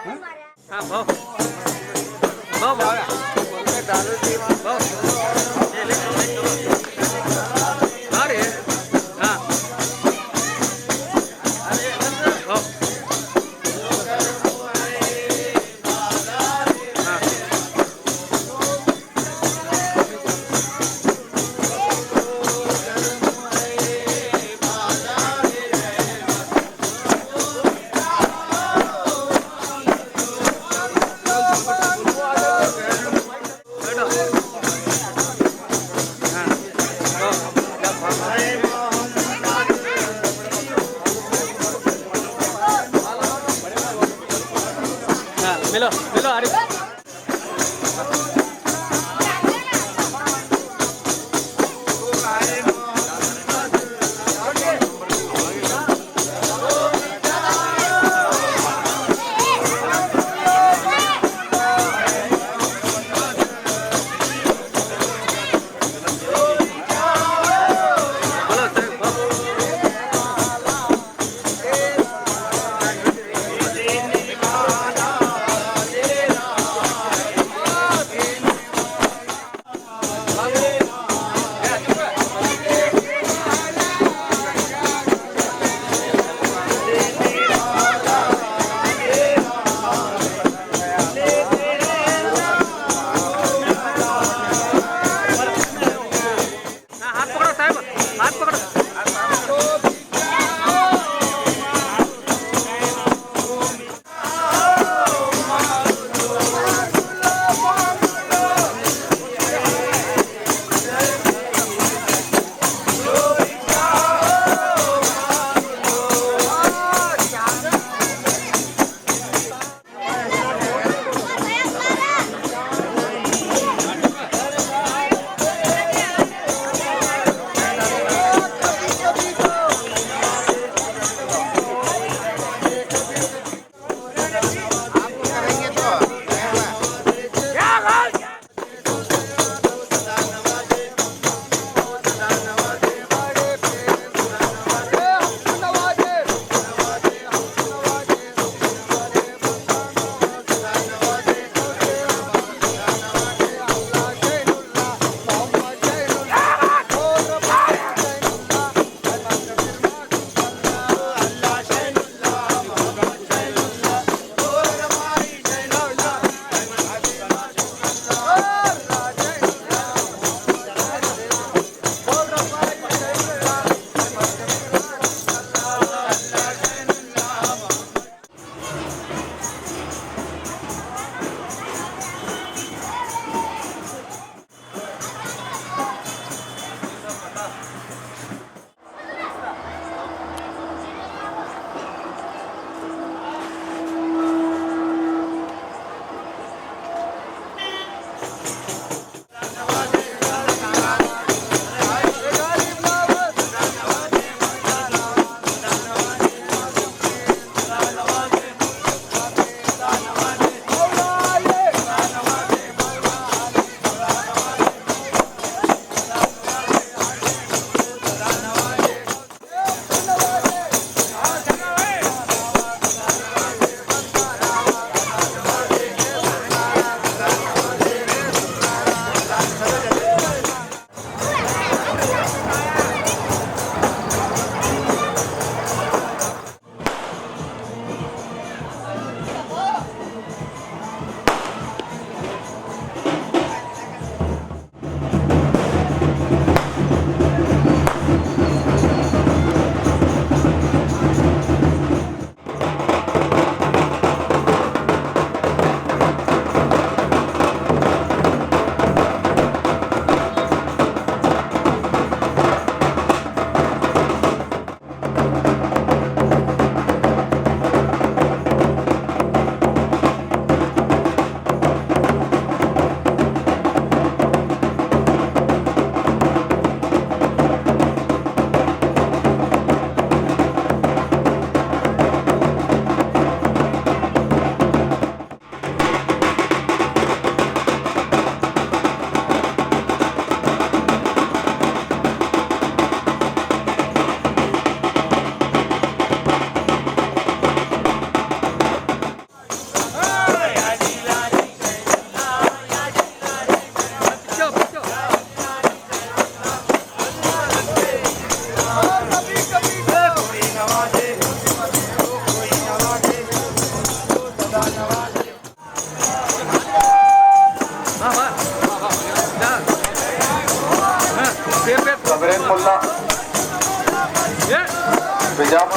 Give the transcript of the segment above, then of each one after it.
हा भाऊ भाऊ भाऊ भाऊ अरे हा भाऊ हा मॅडम हा भाऊ हा मिलो मिलो अरे बोलो सर भाऊ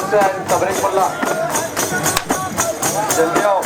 हुसैन तबरेकुल्ला जल्दी आओ।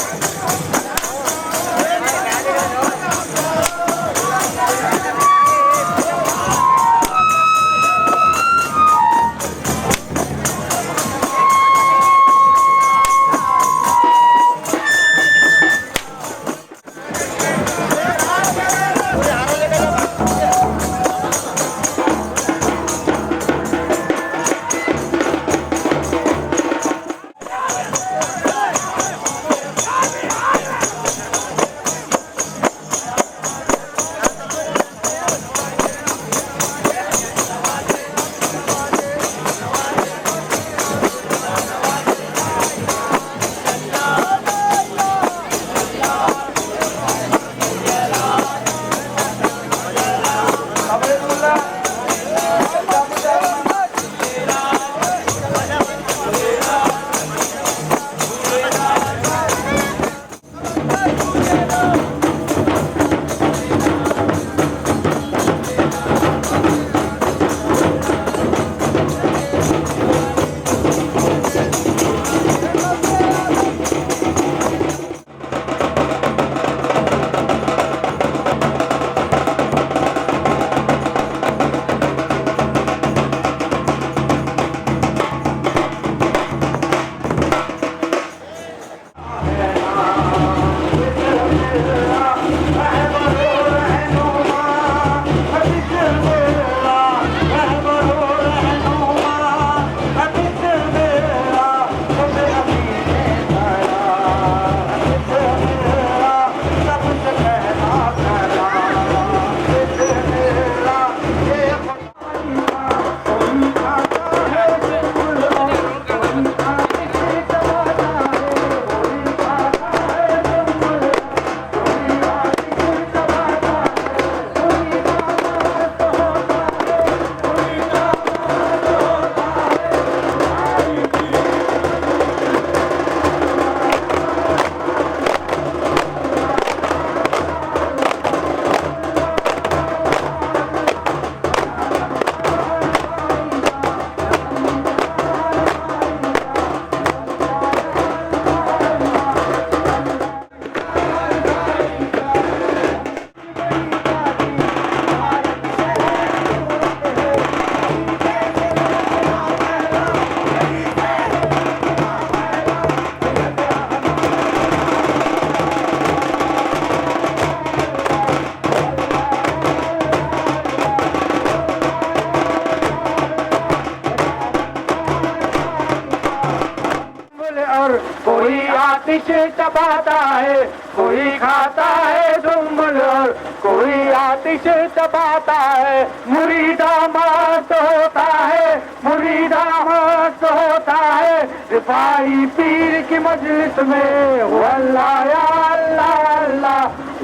कोई आतिश चबाता है, कोई खाता है जुम्मल और कोई आतिश चबाता है। मुरीदा मस्त होता है, मुरीदा मस्त होता है। रिफाई पीर की मजलिस में वल्लाह या अल्लाह अल्लाह,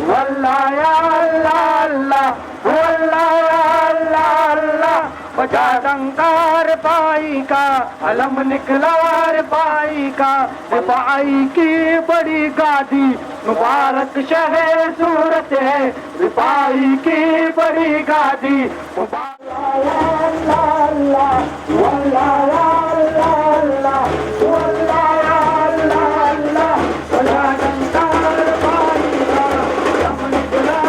वल्लाह या अल्लाह अल्लाह, वल्लाह या अल्लाह अल्लाह। बजा डंकार पाई का, अलम निकला पाई का। रिफाई की बड़ी गादी मुबारक शहर सूरत है, रिफाई की बड़ी गादी मुबारक। अल्लाह वल्लाह या अल्लाह अल्लाह, वल्लाह या अल्लाह अल्लाह। बजा डंकार पाई का, अलम निकला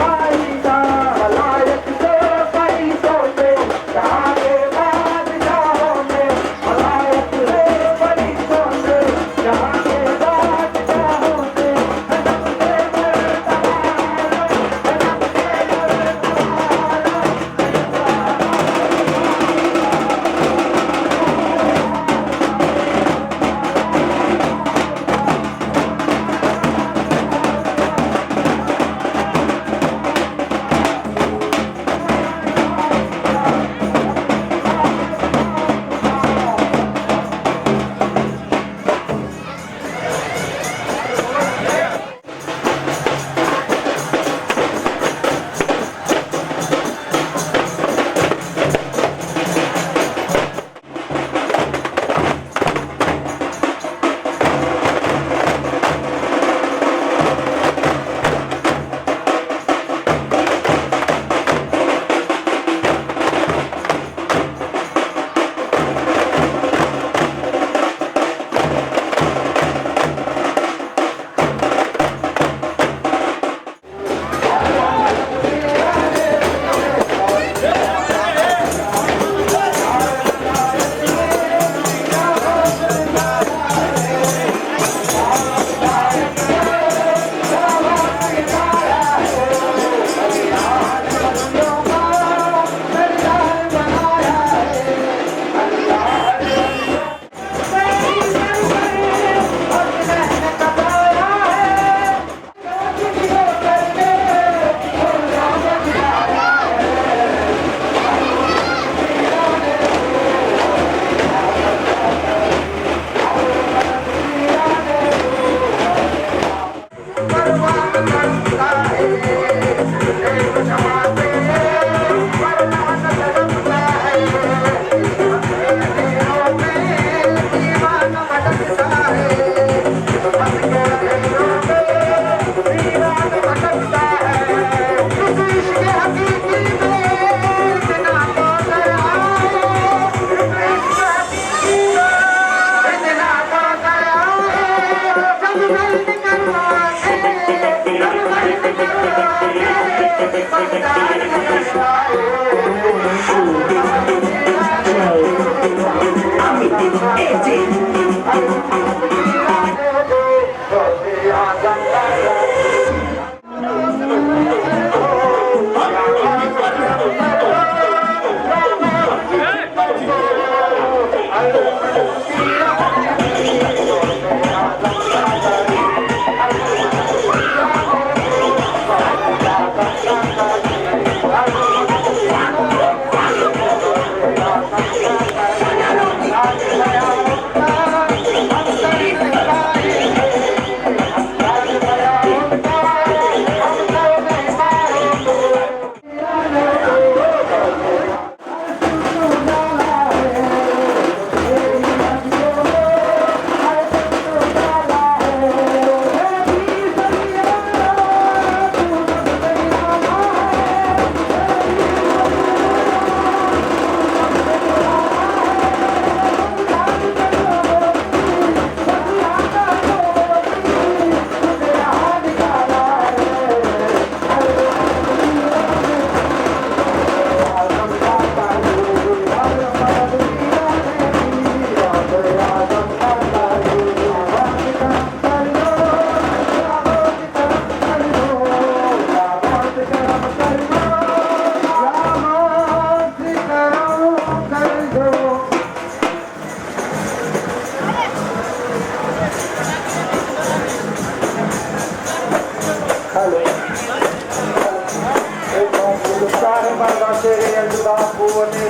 पाई का। मलायक से पैसों से जहाँ के बादशाहों में, मलायक से पैसों से जहाँ के बादशाहों से।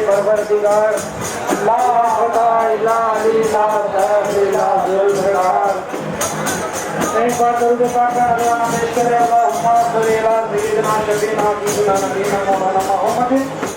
परवरदिगार ला खुदा इला लीला लीला जुल्फकार एक बार दरूद पाक अल्लाह में करे अल्लाहुम्मा सल्ली अला सय्यिदिना नबीना हबीबिना नबीना मौलाना मुहम्मद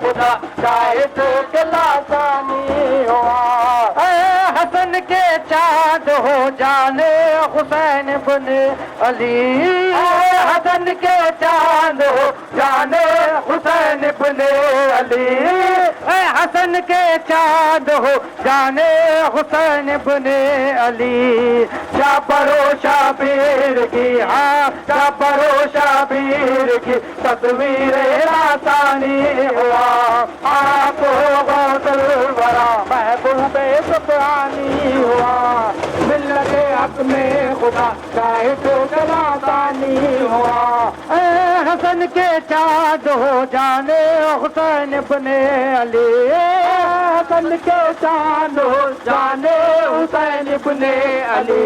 खुदा चाहे तो लासानी हुआ चांद हो जाने हुसैन इब्ने अली, हसन के चांद हो जाने हुसैन इब्ने अली, हसन के चांद हो जाने हुसैन इब्ने अली। शाबरो शाबीर की, हाँ शाबरो शाबीर की तस्वीर आसानी हुआ, आप हो वरा महबूबे सुबहानी हुआ, मिलते हक में खुदा चाहे तो गलासानी हुआ। हसन के चाँद हो जाने हुसैन इब्ने अली, हसन के चाँद हो जाने हुसैन इब्ने अली,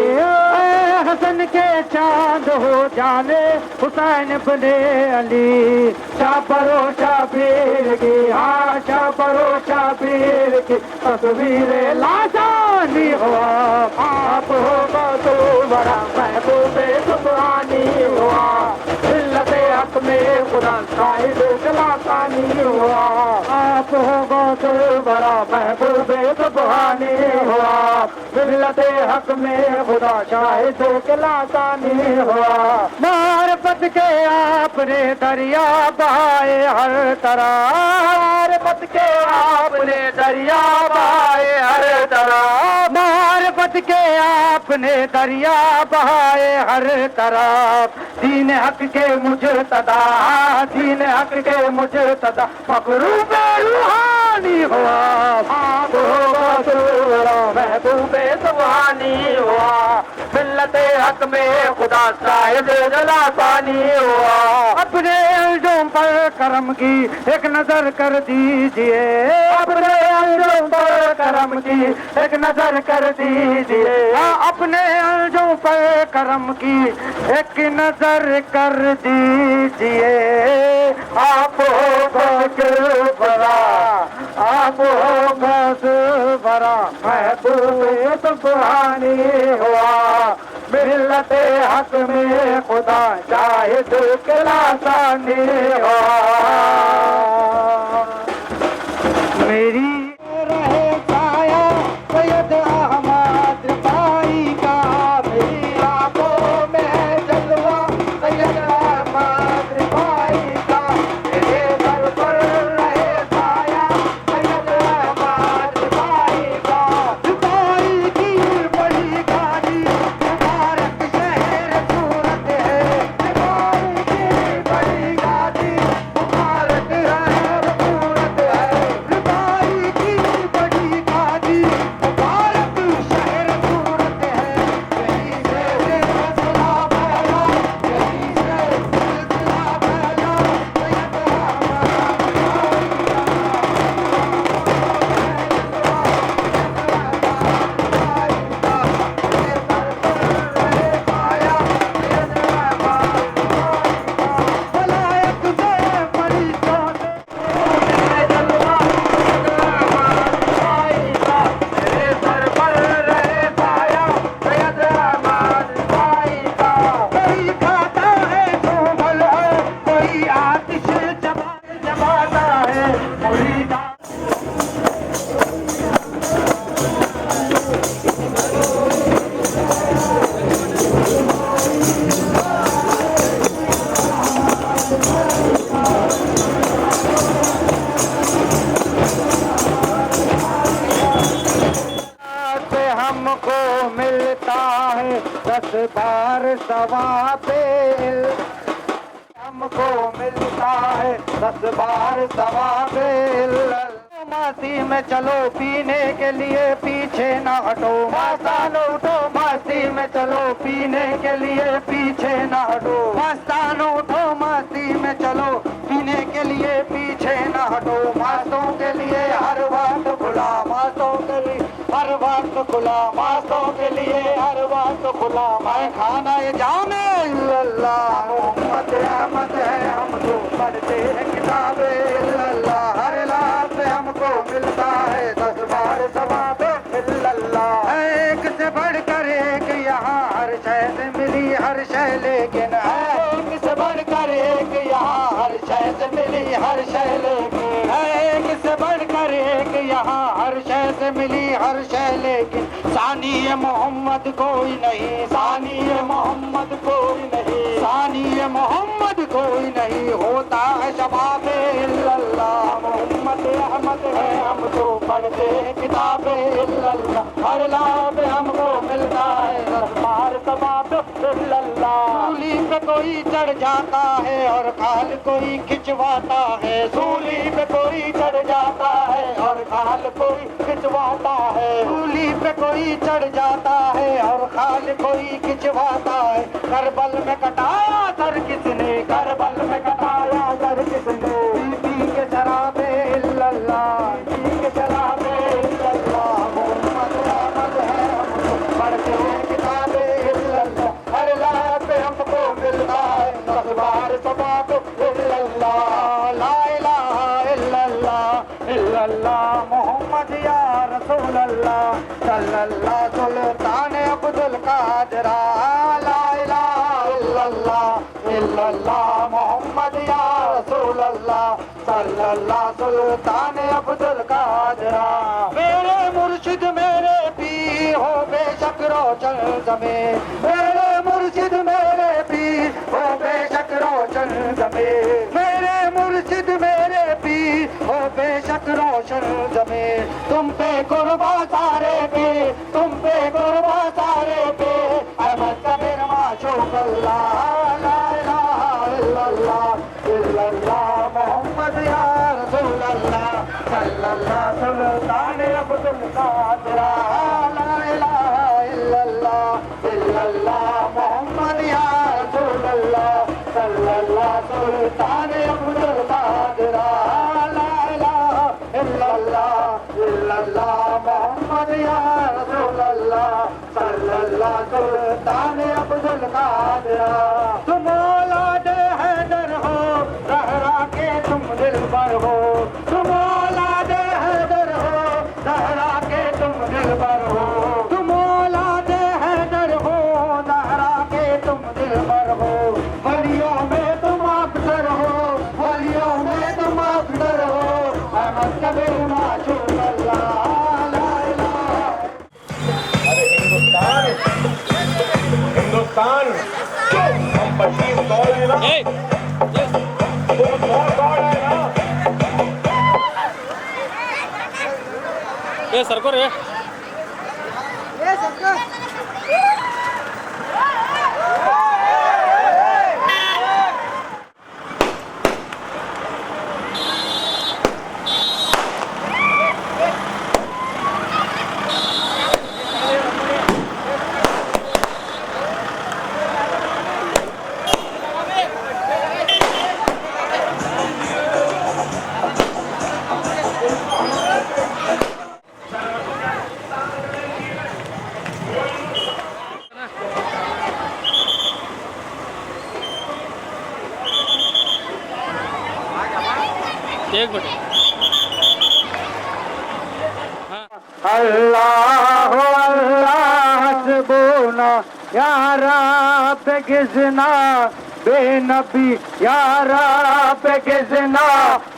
हसन के चाँद हो जाने हुसैन इब्ने अली। शाबरो शाबीर की, हाँ शाबरो शाबीर की तस्वीर लासानी हुआ, आप हो तो बड़ा महबूबे सुबहानी हुआ, मिल्लते हक में खुदा शाहिद लासानी हुआ, आप हो तो बड़ा महबूबे सुबहानी हुआ, मिल्लते हक में खुदा शाहिद लासानी हुआ। मारफत के आपने दरिया बहाए हर तरह, मारफत के आपने दरिया बहाए हर तरह, मारफत के आपने दरिया बहाए हर तरफ। दीन हक के मुजतदा, दीन हक के मुजतदा मकरूब रूहानी हुआ, आप हो महबूबे सुबहानी हुआ, मिल्लते हक में खुदा शाहिद जलासानी हुआ। अपने अंजों पर करम की एक नजर कर दीजिए, अपने अंजों पर करम की एक नजर कर दीजिए, अपने अंजों पर करम की एक नजर कर दीजिए। आप हो बरा, आप हो भरा महबूब सुबहानी हुआ, मिल्लते हक में खुदा शाहिद लासानी हुआ। मेरी रहे साया सैयद अहमद भाई का, मेरी आंखों में जलवा सैयद अहमद भाई का, मेरे सर पर रहे साया सैयद अहमद भाई का। दुबई की बड़ी गाड़ी मुबारक शहर सूरत है, दुबई की बड़ी गाड़ी मुबारक शहर सूरत है, दुबई की बड़ी गाड़ी मुबारक शहर सूरत है। यही से सिलसिला पहला, यही से सिलसिला पहला सैयद जमाता है मुरीदा। से हमको मिलता है 10 बार सवाबे, हमको मिलता है 10 बार सवाबे। मस्ती में चलो पीने के लिए पीछे न हटो, मस्तानो उठो मस्ती में चलो पीने के लिए पीछे न हटो, मस्तानो उठो मस्ती में चलो पीने के लिए पीछे न हटो। मस्तों के लिए हर वक्त खुला, मस्तों के लिए हर वक्त खुला, मस्तों के लिए हर वक्त खुला। मैं खाना जामे अल्लाह उम्मत रहमत है, हम तो पढ़ते हैं किताबे अल्लाह। हर लात से हमको मिलता है 10 बार सवाब अल्लाह। एक से बढ़कर एक यहाँ हर शय से मिली हर शय, लेकिन एक से बढ़कर एक यहाँ हर शय से मिली हर शय, लेकिन एक से बढ़कर एक यहाँ हर शय से मिली हर शय, लेकिन सानी मोहम्मद कोई नहीं, सानी मोहम्मद कोई नहीं, सानी मोहम्मद कोई नहीं, होता है शबाबे इल्लल्लाह, मोहम्मद अहमद है हम तो पढ़ते किताबे इल्लल्लाह, हर लाभ हमको मिलता है दरबार सबाब इल्लल्लाह। सूली पे कोई चढ़ जाता है और खाल कोई खिंचवाता है, सूली पे कोई चढ़ जाता है और खाल कोई खिंचवाता है, सूली पे कोई चढ़ जाता है और खाल कोई खिंचवाता है। करबल में कटाया सर किसने, करबल में कटाया सर किसने, पी के शराबे इल्लल्लाह, पी के शराबे इल्लल्लाह, मोहम्मद अहमद है हमको पढ़ते किताबे इल्लल्लाह, हर लाभ पे हमको मिलता है अखबार सबाब इल्लल्लाह, ला इलाहा इल्लल्लाह इल्लल्लाह मोहम्मद या रसूल अल्लाह सल्लल्लाह सुल्तान अब्दुल कादिर, ला इलाहा इल्लल्लाह इल्लल्लाह मोहम्मद या रसूल अल्लाह सल्लल्लाह सुल्तान अब्दुल कादिर। मेरे मुर्शिद मेरे पीर हो बेशक रोशन जमे, मेरे मुर्शिद मेरे पीर हो बेशक रोशन जमे, मेरे मुर्शिद मेरे पीर हो बेशक रोशन जमे, तुम पे कुर्बा सारे पे, तुम पे कुर्बा सारे पे, अहमद कबीर माशूक अल्लाह, ला इलाहा इल्लल्लाह इल्लल्लाह मोहम्मद या रसूल अल्लाह सल्लल्लाह सुल्तान अब्दुल कादिर, ला इलाहा इल्लल्लाह इल्लल्लाह मोहम्मद या रसूल अल्लाह सल्लल्लाह सुल्तान अब्दुल कादिर, ला इलाहा इल्लल्लाह इल्लल्लाह मोहम्मद या रसूल अल्लाह सल्लल्लाह सुल्तान अब्दुल कादिर। तुम औलाद हैदर हो ज़हरा के तुम दिलबर हो, तुम औलाद हैदर हो ज़हरा के तुम दिलबर हो, तुम औलाद हैदर हो ज़हरा के तुम दिलबर हो, वलियों में तुम अफसर हो, वलियों में तुम अफसर हो, अहमद कबीर माशूक अल्लाह, ला इलाहा। अरे हिंदुस्तान हम 25 दौड़ है ना, ए, ये, तो दौड़ है ना, ये सरको रे एक मिनट। हाँ अल्लाह अल्लाह हस्बुना या रब गिजना बेनबी, या रब गिजना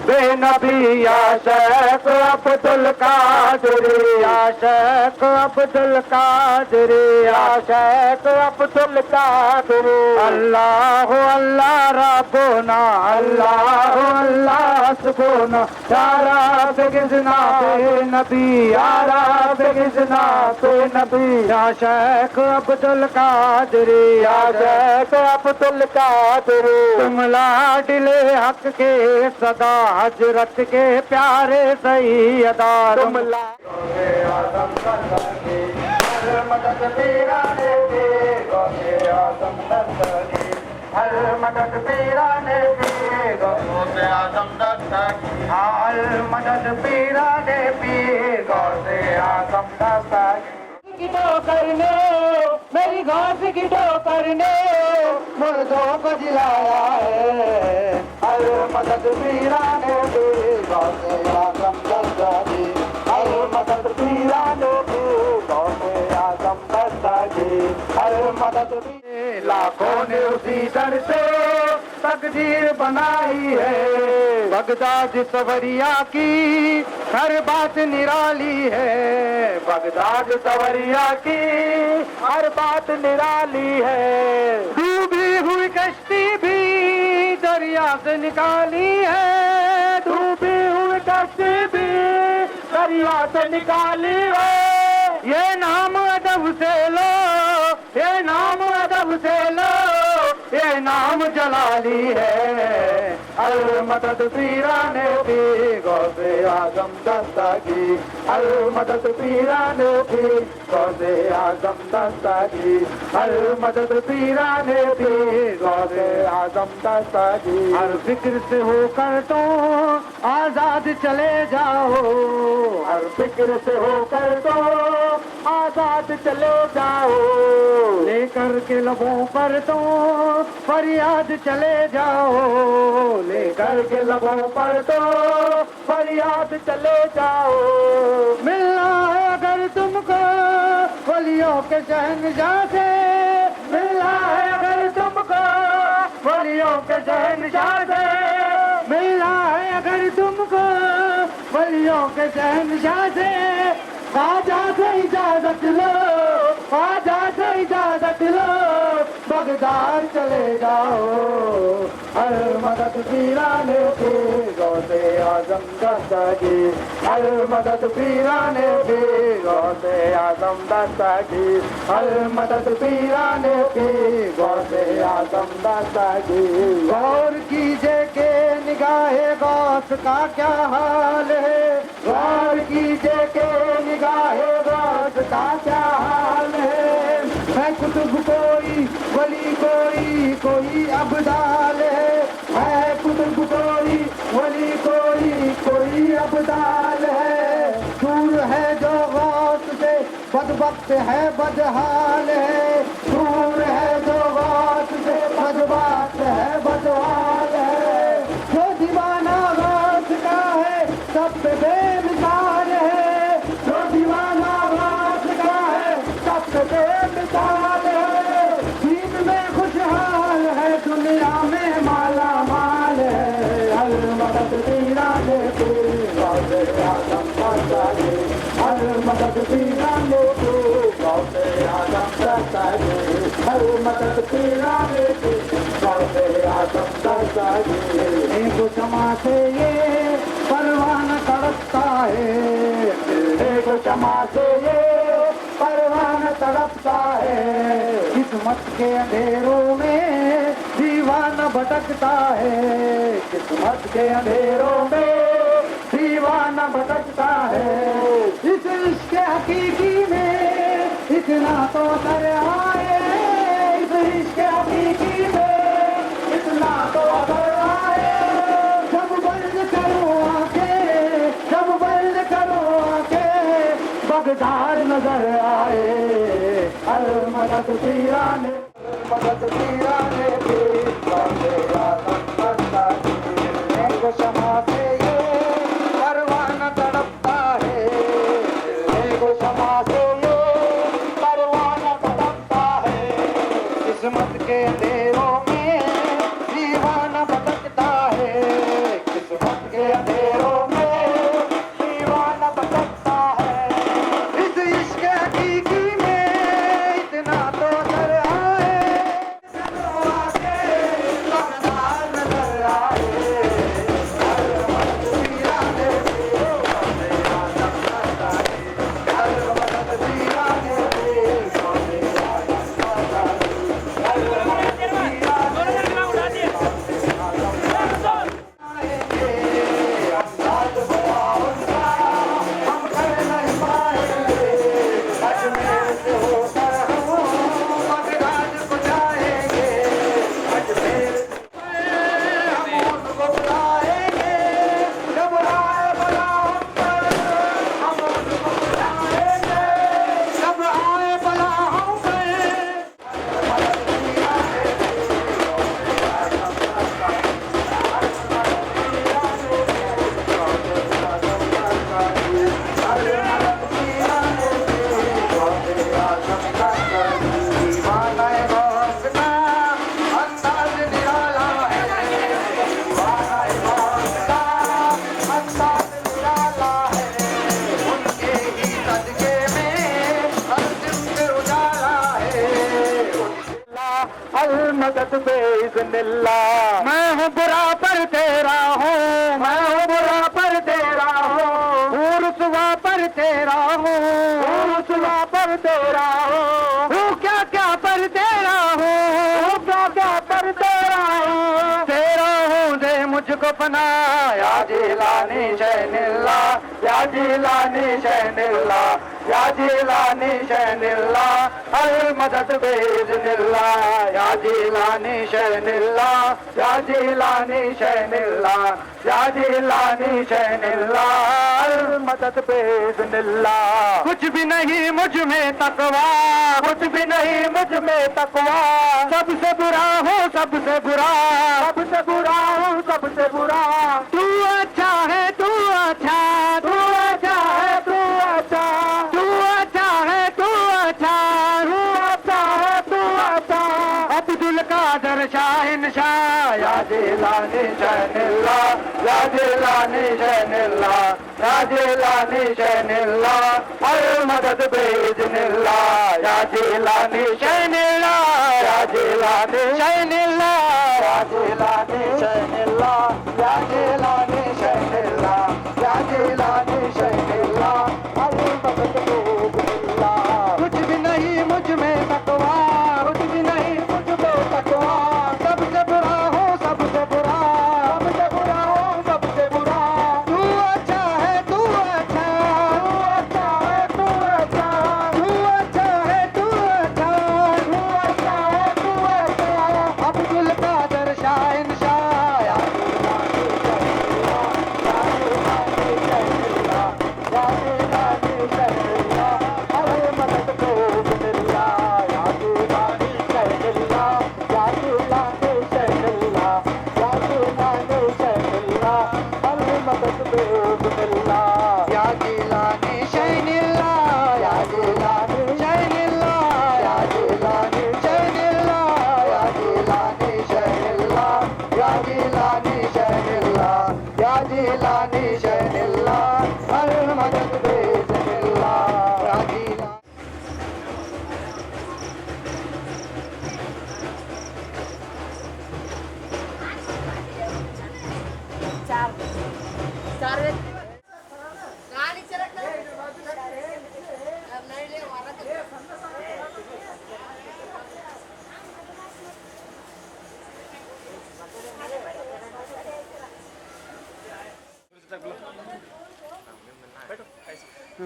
बेनबी, या शेख अब्दुल कादिर, या शेख अब्दुल कादिर, या शेख अब्दुल कादिर। अल्लाह अल्लाह रब्बुना, अल्लाह अल्लाह हस्बुना या रब गिजना बेनबी, या रब गिजना बेनबी, या शेख अब्दुल कादिर, या शेख अब्दुल कादिर। तुम लाडले हक के सदा हजरत के प्यारे सैयदा, तुम मदद तेरा देते गौसे आज़म दस्तगी, हर मदद तेरा देते गौसे आज़म दस्तगी, हर मदद तेरा देते गौसे आज़म दस्तगी। की ठोकर ने मेरी घास की ठोकर ने मुर्दों को जिलाया है, हर मदद पीरा ने दी गौसे आज़म दस्तगी, हर मदद पीरा ने दी गौसे आज़म दस्तगी, हर मदद लाखों ने उसी दर से तकदीर बनाई है। बगदाद सवरिया की हर बात निराली है। बगदाद सवरिया की हर बात निराली है। डूबी हुई कश्ती भी दरिया से निकाली है। डूबी हुई कश्ती भी दरिया से निकाली है। ये नाम अदब से लो, ये नाम अदब से लो, ये नाम जलाली है। अल मदद पीराने की गौसे आजम दस्तगी। अल मदद पीराने की गौसे आजम दस्तगी। अल मदद पीराने की गौसे आजम दस्तगी। हर फिक्र से होकर तो आजाद चले जाओ। हर फिक्र से होकर तो आजाद चले जाओ। लेकर के लबों पर तो फरियाद चले जाओ। लेकर के लबों पर तो फरियाद चले जाओ। मिलना है अगर तुमको वलियों के शहनशाह से। मिलना है अगर तुमको वलियों के शहनशाह से। मिलना है अगर तुमको वलियों के शहनशाह से। ख्वाजा से इजाजत लो, ख्वाजा से इजाजत लो, बगदाद चले जाओ। हर मदद पीराने की गौसे आजम दस्तगी। हर मदद पीराने की गौसे आजम दस्तगी। हर मदद पीराने की गौसे आजम दस्तगी। गौर कीजिए के निगाहे गौस का क्या हाल है। गौर कीजिए के निगाहे गौस का क्या हाल है। कुतुब कोई वली कोई अब्दाल है। कुतुब कोई वली कोई अब्दाल है। दूर है जो गौस से बदबख्त है बदहाल है। दूर है जो गौस से बदबख्त है बदहाल है। जो दीवाना गौस का है सब पे बेमिसाल है। जो दीवाना गौस का है सब पे बेमिसाल है। दीन में खुशहाल है दुनिया में माला माल है। हर मदद पीराने की गौसे आजम दस्तगी। हर मदद पीराने की गौसे आजम दस्तगी। हर मदद पीराने की गौसे आजम दस्तगी। एक क्षमा से ये परवाना तड़पता है। एक क्षमा से ये परवाना तड़पता है। किस्मत के अंधेरों में दीवाना भटकता है। किस्मत के अंधेरों में दीवाना भटकता है। इस इश्क हकीकी में इतना तो कर आए। इस इश्क हकीकी में इतना तो कर आए। जब बंद करो आंखें, जब बंद करो आंखें, बगदाद नजर आए। अल मदद पीराने, मदद पीराने की गौसे आजम दस्तगी। एक क्षमा से ये परवाना तड़पता है। एक क्षमा से ये परवाना तड़पता है। किस्मत के अंधेरों में दीवाना भटकता है। किस्मत के अंधेरों में दीवाना भटकता है। इस इश्क हकीकी में इतना तो कर आए। अलमदद बेइज़्निल्लाह। मैं हूँ बुरा पर तेरा हूँ, मैं हूँ बुरा पर तेरा हूँ, रुसवा पर तेरा हूँ, रुसवा पर तेरा हूँ, क्या क्या पर तेरा हूँ, क्या क्या पर तेरा हूँ, तेरा हूँ दे मुझको पना या जिलानी शैनिल्ला, या जिलानी शैनिल्ला, या जिलानी शैनिल्ला, अलमदद बेइज़्निल्ला, या जिलानी शैनिल्ला, या जिलानी शैनिल्ला, या जिलानी शैनिल्ला, अलमदद बेइज़्निल्ला। कुछ भी नहीं मुझ में तकवा, कुछ भी नहीं मुझ में तकवा, सबसे बुरा हूँ सबसे बुरा, सबसे बुरा हूँ सबसे बुरा। तू अच्छा है तू अच्छा, तू अच्छा है तू अच्छा, तू अच्छा है तू अच्छा, तू अच्छा है तू अच्छा। अब्दुल कादर शाहिनशाह या जिलानी शैनिल्ला, या जिलानी शैनिल्ला, या जिलानी शैनिल्ला, अलमदद बेइज़्निल्ला, या जिलानी शैनिल्ला, या जिलानी शैनिल्ला, या जिलानी शैनिल्ला, या जिलानी शैनिल्ला, या जिलानी शैनिल्ला, अलमदद बेइज़्निल्ला। कुछ भी नहीं मुझ में तकवा, कुछ भी नहीं मुझ में तकवा, सबसे बुरा हो सबसे बुरा, सबसे बुरा हो सबसे बुरा। तू अच्छा है तू अच्छा, तू अच्छा है तू अच्छा, तू अच्छा है तू अच्छा, तू अच्छा है तू अच्छा। अब्दुल कादर शाहिनशाह या जिलानी शैनिल्ला, या जिलानी शैनिल्ला, या जिलानी शैनिल्ला, अलमदद बेइज़्निल्ला, या जिलानी शैनिल्ला, या जिलानी शैनिल्ला, या जिलानी शैनिल्ला, अलमदद बेइज़्निल्ला, या जिलानी शैनिल्ला, या जिलानी शैनिल्ला, या जिलानी शैनिल्ला, या जिलानी शैनिल्ला, या जिलानी शैनिल्ला, या जिलानी शैनिल्ला, अलमदद बेइज़्निल्ला, या जिलानी।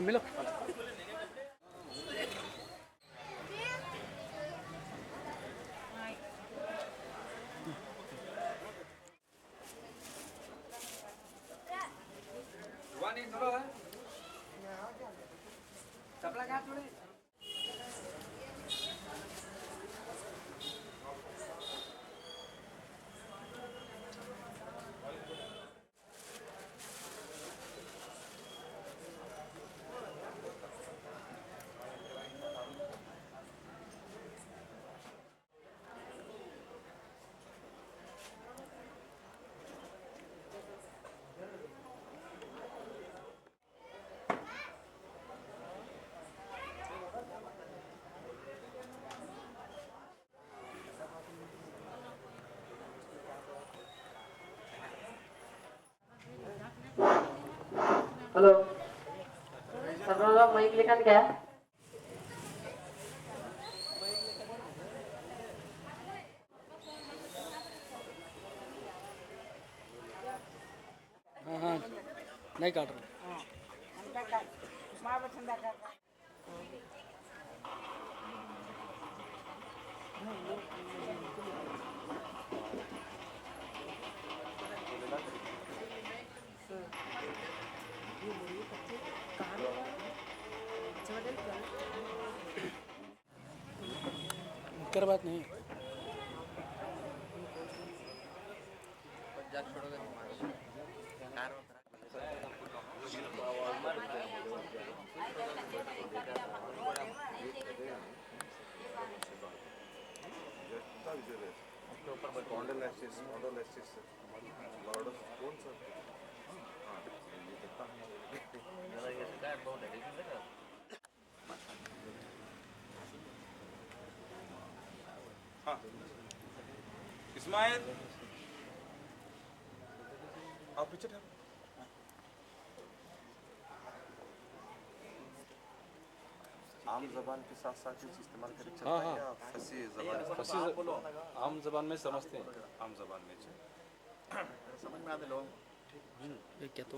मिलो हॅलो सर्वराव माईक लेखन क्या हाँ हाँ नहीं काट रहा कर बात नहीं हाँ इस्माइल आप पीछे ठहरो। आम जबान के साथ साथ कुछ इस्तेमाल करें चलता हाँ, है हाँ। या फंसी जबान फसी आम जबान में समझते हैं आम जबान में समझ में आते लोग ये क्या तो